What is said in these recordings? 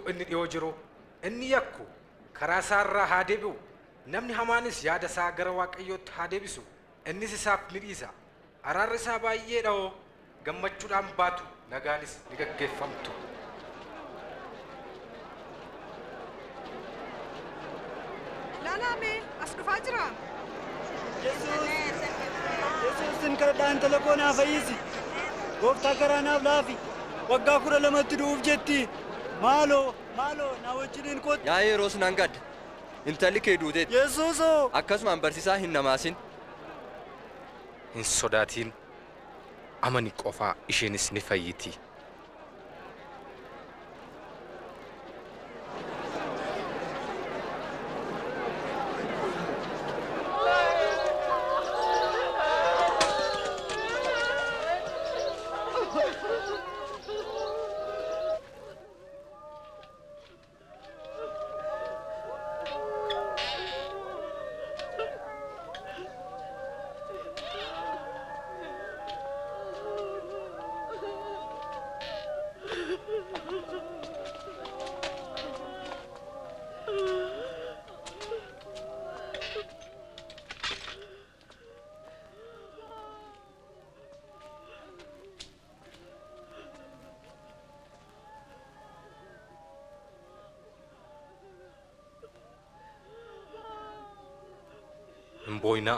inni dhiyoo jiru inni yakku karaa isaarraa haa deebi'u namni hamaanis yaada isaa gara waaqayyootti haa deebisu innis isaaf ni dhiisa araarri isaa baay'ee dha'oo gammachuudhaan baatu nagaanis ni gaggeeffamtu. Lalame as dhufaa jira. Yesuusin kadhadhaan telefoon haa fayyisi. Gooftaa karaanaaf laafi. Waggaa 12 du'uuf jetti. Maaloo na wajjiniin kooti. Yaa yeroos nan gadda. Intalli kee duuteetti. Yesuusoo. Akkasumaan barsiisaa hin namaasin. Hin sodaatiin amani qofaa isheenis ni fayyiti. Boyna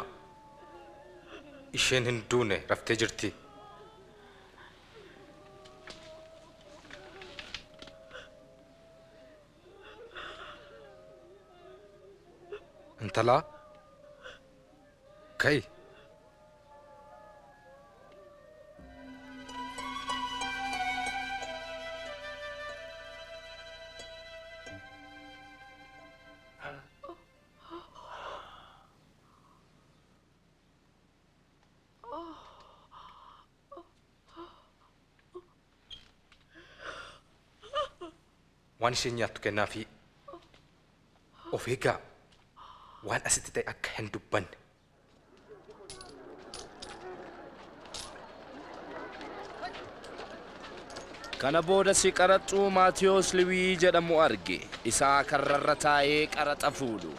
isheen hin duune raftee jirti. Intala kai waan isheen nyaattu kennaafi of eegaa waan asitti ta'e akka hin dubbanne. Kana booda si qaraxxuu Maatiyos Liwii jedhamu arge. Isaa karrarra taa'ee qaraxa fuudhu.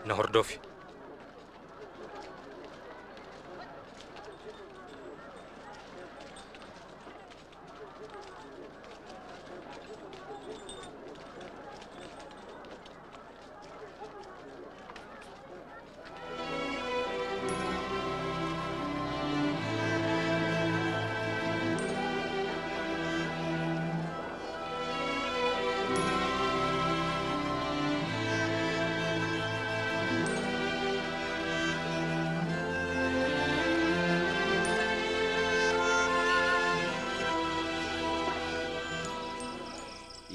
Na hordofi.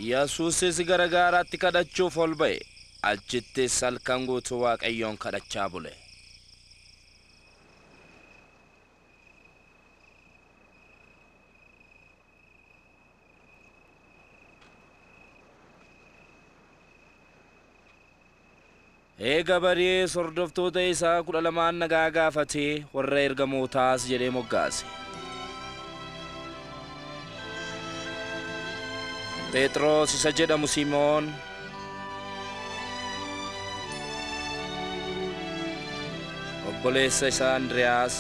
Yesuusis gara gaaraatti kadhachuuf ol ba'e. Achittis halkan guutuu Waaqayyoon kadhachaa bule. Eega bari'ee hordoftoota isaa 12 nagaa gaafatee warra ergamootaas jedhee moggaase. Petros isa jedhamu Simoon, obboleessa isaa Andriyaas,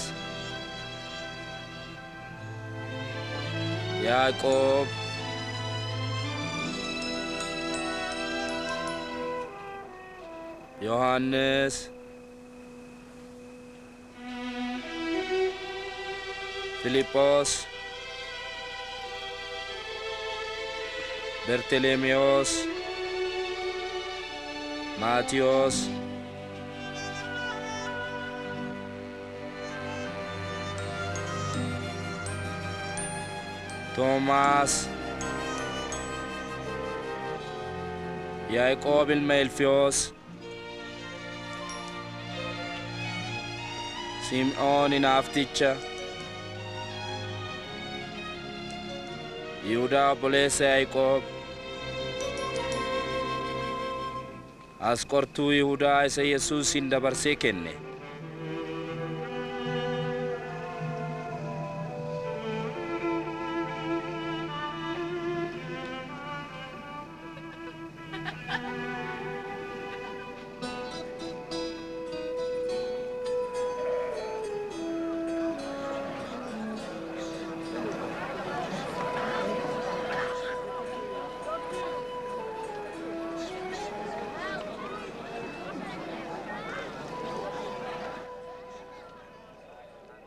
Yaaqoob, Yohannes, Filipos, Bertelemios, Maatiyos, Toomaas, Yaaqoob ilma Ilfiyoos, Sim'oon hinaafticha, Yihudaa obboleessa Yaaqoob, Asqortuu Yihudaa isa Yesuusin dabarsee kenne.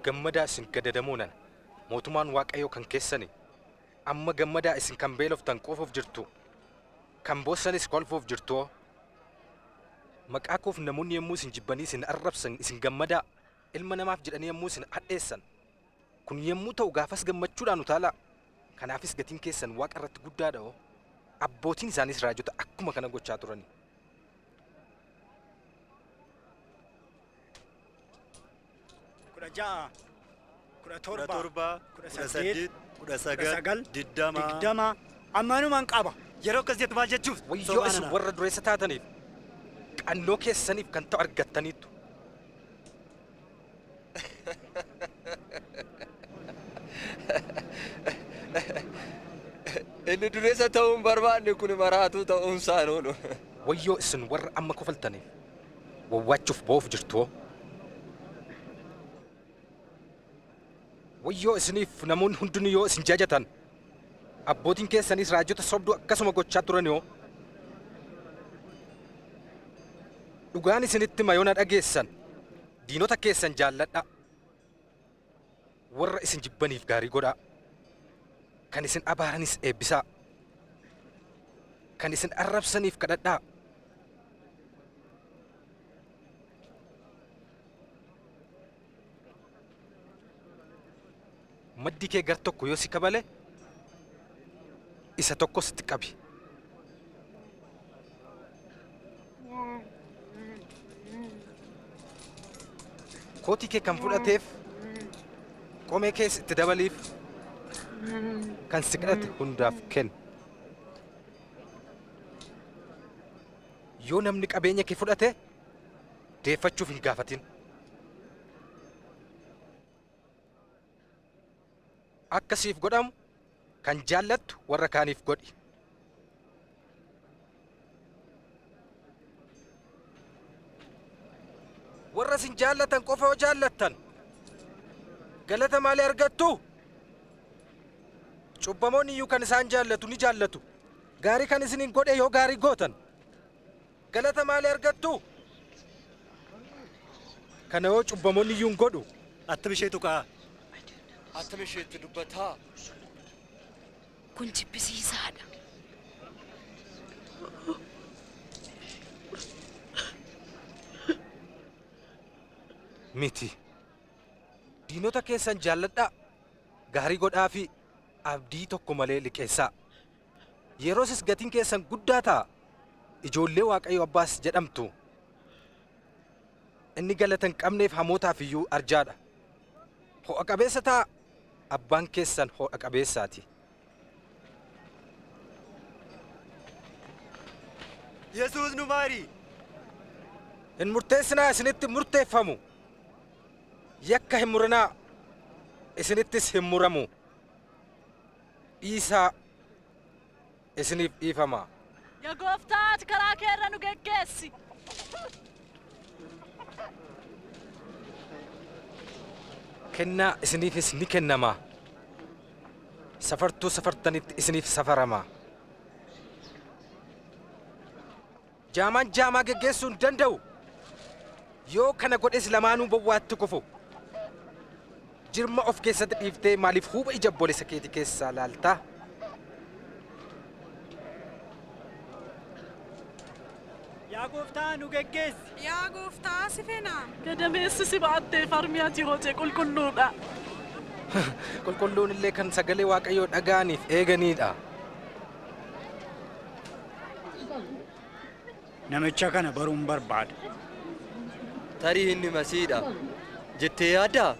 Gammadaa isin gadadamuunan mootummaan Waaqayyoo kan keessani amma gammadaa isin kan beeloftan qofuuf jirtu kan boossanis kolfuuf jirtu maqaa koof namoonni yommuu isin jibbanii isin arrabsan isin gammadaa ilma namaaf jedhanii yommuu isin hadheessan kun yommuu ta'u gaafas gammachuudhaan utaala kanaafis gatiin keessan Waaqa irratti guddaadha abbootiin isaanis raajota akkuma kana gochaa turani. Ja'a, kudha torba, kudha saddeet, kudha sagal, digdama, ammanumaan qaba. Yeroo akkasitti maal jechuuf? Wayyoo isin warra dureessa taataniif qannoo keessaniif kan ta'u argattaniittu. Inni dureessa ta'uun barbaanne kun maraatuu ta'uunsaan oolu. Wayyoo isin warra amma kofaltaniif wawwaachuuf ba'uuf jirtu. Wayyoo isiniif namoonni hundinuu yoo isin jajatan abbootiin keessanis raajota sobduu akkasuma gochaa turan yoo dhugaan isinitti mayoona dhageessan diinota keessan jaalladha warra isin jibbaniif gaarii godhaa kan isin abaaranis eebbisaa kan isin arrabsaniif kadhadhaa maddi kee gar tokko yoo si kabale isa tokko sitti qabi. Kootii kee kan fudhateef qomee kees itti dabaliif kan si kadhate hundaaf kennu. Yoo namni qabeenya kee fudhate deeffachuuf hin gaafatin. Akkasiif godhamu kan jaallattu warra kaaniif godhi. Warra sin jaallatan qofa yoo jaallattan galata maalii argattu? Cubbamoonni iyyuu kan isaan jaallatu ni jaallatu. Gaarii kan isiniin godhe yoo gaarii gootan galata maalii argattu? Kana yoo cubbamoonni iyyuu hin godhu Attami isheetu ka'a. Attami isheetti dubbataa. Kun jibbisiisaadha. Miti. Diinota keessan jaalladhaa. Gaarii godhaa fi abdii tokko malee liqeessaa. Yeroosis gatiin keessan guddaa ta'a. Ijoollee Waaqayyo Abbaas jedhamtu. Inni galata hin qabneef hamootaaf iyyuu arjaadha. Ho'a qabeessa ta'a. Abbaan keessan ho'a qabeessaati. Yesuus nu maari. Hin murteessinaa isinitti murteeffamu. Yakka hin muranaa isinittis hin muramu. Dhiisaa isiniif dhiifama. Yaa Gooftaa ati karaa kee irra nu geggeessi. Kennaa isiniifis ni kennama. Safartuu safartanitti isiniif safarama. Jaamaan jaamaa geggeessuu hin danda'u. Yoo kana godhes lamaanuu bowwaatti kufu. Jirma of keessatti dhiiftee maaliif huuba ija obboleessa keetii keessaa laaltaa? Yaa Gooftaa nu geggeessi. Yaa Gooftaa si feena. Gadameessi si ba'attee farmii ati hootee qulqulluudha. Qulqulluun illee kan sagalee Waaqayyoo dhaga'aniif eeganidha. Namicha kana baruun barbaada. Tarii inni Masiidha jettee yaaddaa?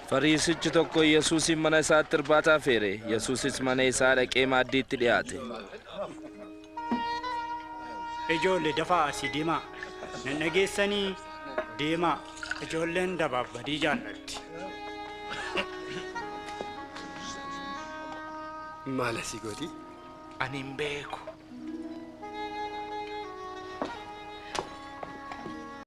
Fariisichi tokko Yesuusin mana isaatti irbaata feere. Yesuusis mana isaa dhaqee maaddiitti dhiyaate. Ijoollee dafaa asii deemaa. Nan dhageessanii deemaa. Ijoolleen dabaabadii jaallatti. Maal asii godhi? Ani hin beeku.